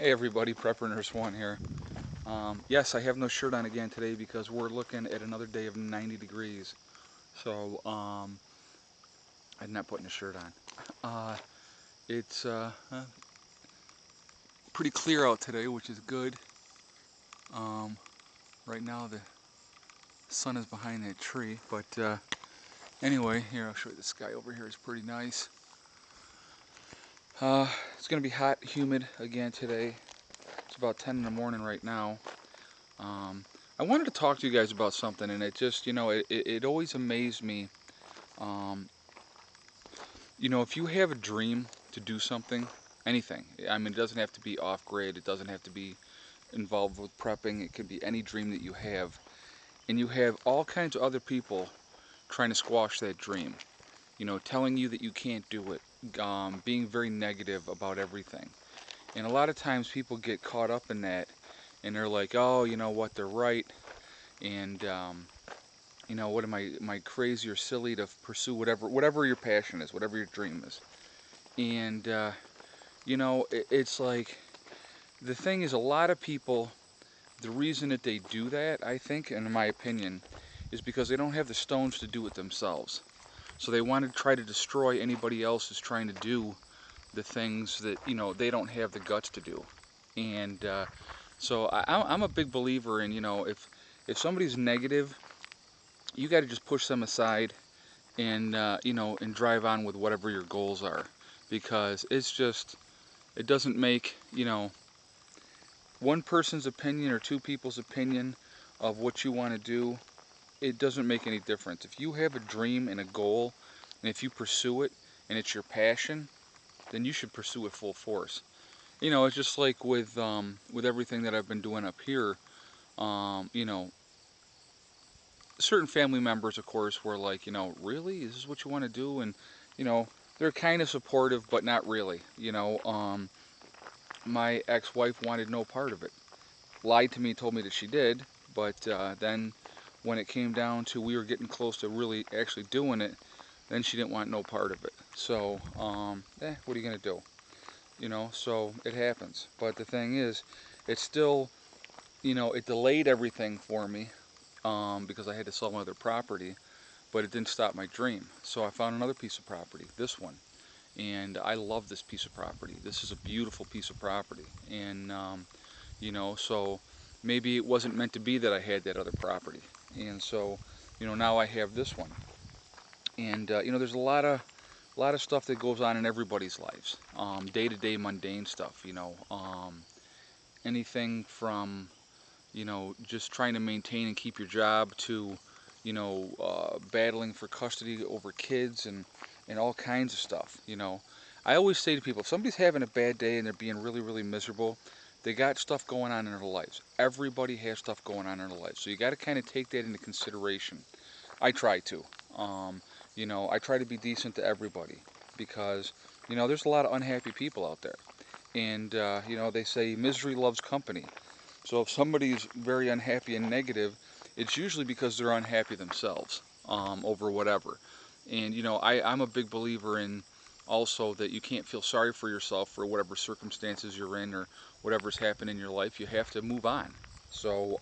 Hey everybody, Prepper Nurse One here. Yes, I have no shirt on again today because we're looking at another day of 90 degrees. So I'm not putting a shirt on. It's pretty clear out today, which is good. Um, right now the sun is behind that tree, but anyway, here I'll show you the sky over here is pretty nice. It's gonna be hot, humid again today. It's about 10 in the morning right now. I wanted to talk to you guys about something, and it just, it always amazed me. Um, if you have a dream to do something, anything, I mean, it doesn't have to be off-grid, it doesn't have to be involved with prepping, it could be any dream that you have, and you have all kinds of other people trying to squash that dream, telling you that you can't do it, being very negative about everything. And a lot of times people get caught up in that, and they're like, oh, you know what, they're right, and what am I crazy or silly to pursue whatever your passion is, whatever your dream is. And it's like the thing is, a lot of people, the reason that they do that, I think, and in my opinion, is because they don't have the stones to do it themselves. So they want to try to destroy anybody else who's trying to do the things that they don't have the guts to do. And so I'm a big believer in, if somebody's negative, you got to just push them aside and and drive on with whatever your goals are, because it doesn't make one person's opinion or two people's opinion of what you want to do. It doesn't make any difference if you have a dream and a goal, and if you pursue it and it's your passion, then you should pursue it full force. It's just like with everything that I've been doing up here. um, you know Certain family members, of course, were like, really, is this what you want to do? And you know, they're kind of supportive, but not really. My ex-wife wanted no part of it. Lied to me, told me that she did, but then when it came down to we were getting close to really actually doing it, then she didn't want no part of it. So, what are you gonna do? So it happens. But the thing is, it's still, it delayed everything for me, because I had to sell my other property, but it didn't stop my dream. So I found another piece of property, this one, and I love this piece of property. This is a beautiful piece of property, and so maybe it wasn't meant to be that I had that other property, and so now I have this one, and there's a lot of stuff that goes on in everybody's lives, day-to-day mundane stuff, anything from just trying to maintain and keep your job to, battling for custody over kids and all kinds of stuff. I always say to people, if somebody's having a bad day and they're being really, really miserable, they got stuff going on in their lives. Everybody has stuff going on in their lives. So you got to kind of take that into consideration. I try to. I try to be decent to everybody because, there's a lot of unhappy people out there. And, they say misery loves company. So if somebody's very unhappy and negative, it's usually because they're unhappy themselves, over whatever. And I'm a big believer in also that you can't feel sorry for yourself for whatever circumstances you're in or whatever's happened in your life. You have to move on. So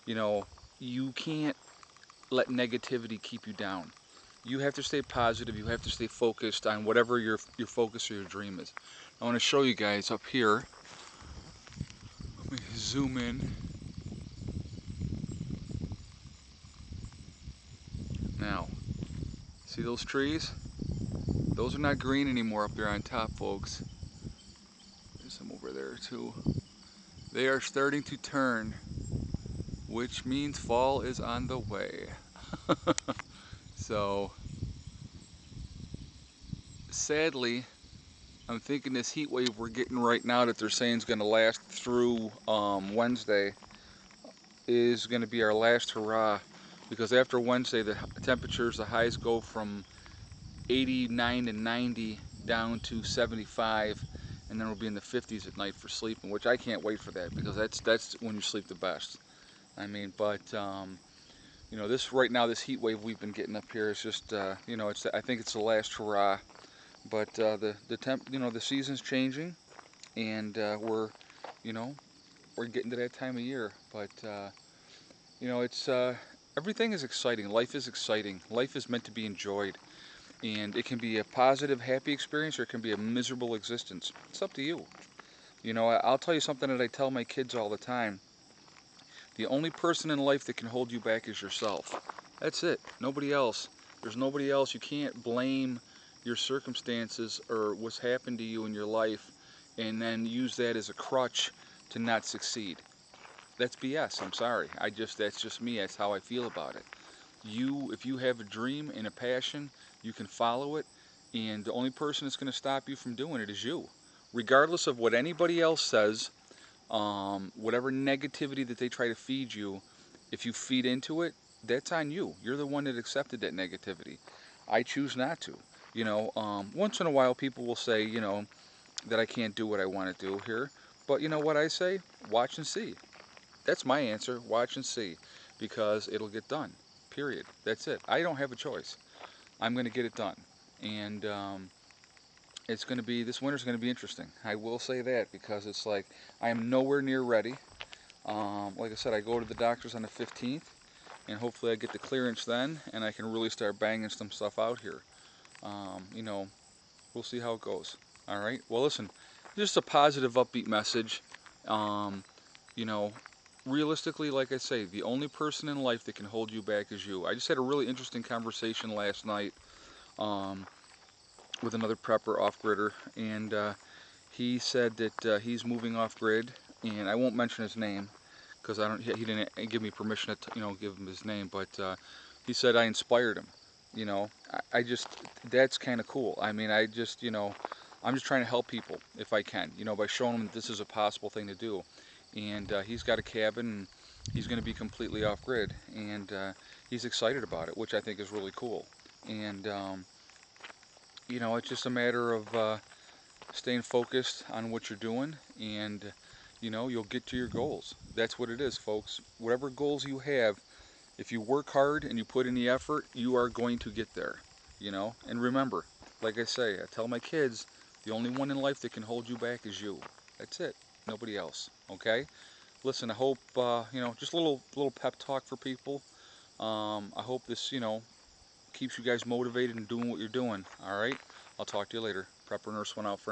you know you can't let negativity keep you down. You have to stay positive. You have to stay focused on whatever your focus or your dream is. I want to show you guys up here. Let me zoom in. Now, see those trees? Those are not green anymore up there on top, folks. There's some over there too. They are starting to turn, which means fall is on the way. So, sadly, I'm thinking this heat wave we're getting right now that they're saying is going to last through Wednesday is going to be our last hurrah, because after Wednesday the temperatures, the highs go from 89 to 90 down to 75, and then we'll be in the 50s at night for sleeping, which I can't wait for that, because that's when you sleep the best. I mean, but this right now, this heat wave we've been getting up here is just I think it's the last hurrah. But the temp, the season's changing, and we're You know, we're getting to that time of year, but it's everything is exciting. Life is exciting. Life is meant to be enjoyed, and it can be a positive, happy experience, or it can be a miserable existence. It's up to you. I'll tell you something that I tell my kids all the time. The only person in life that can hold you back is yourself. That's it. Nobody else. There's nobody else. You can't blame your circumstances or what's happened to you in your life and then use that as a crutch to not succeed. That's BS. I'm sorry. That's just me. That's how I feel about it. If you have a dream and a passion, you can follow it, and the only person that's going to stop you from doing it is you. Regardless of what anybody else says, whatever negativity that they try to feed you, if you feed into it, that's on you. You're the one that accepted that negativity. I choose not to. Once in a while, people will say, that I can't do what I want to do here. But you know what I say? Watch and see. That's my answer. Watch and see, because it'll get done. Period. That's it. I don't have a choice. I'm going to get it done, and this winter's going to be interesting. I will say that, because it's like I am nowhere near ready. Like I said, I go to the doctor's on the 15th, and hopefully I get the clearance then, and I can really start banging some stuff out here. Um, you know, we'll see how it goes. All right. Well, listen, just a positive, upbeat message. Um, you know, Realistically, like I say, the only person in life that can hold you back is you. I just had a really interesting conversation last night um, with another prepper off-gridder, and he said that he's moving off-grid, and I won't mention his name because I don't. He didn't give me permission to, give him his name, but he said I inspired him. I just that's kind of cool. I mean, I'm just trying to help people if I can, by showing them that this is a possible thing to do. And he's got a cabin, and he's going to be completely off-grid, and he's excited about it, which I think is really cool. And it's just a matter of staying focused on what you're doing, and you'll get to your goals. That's what it is, folks. Whatever goals you have, if you work hard and you put in the effort, you are going to get there. And remember, like I say, I tell my kids, the only one in life that can hold you back is you. That's it. Nobody else. Okay? Listen, I hope just a little pep talk for people. I hope this keeps you guys motivated and doing what you're doing. All right? I'll talk to you later. Prepper Nurse 1 out for now.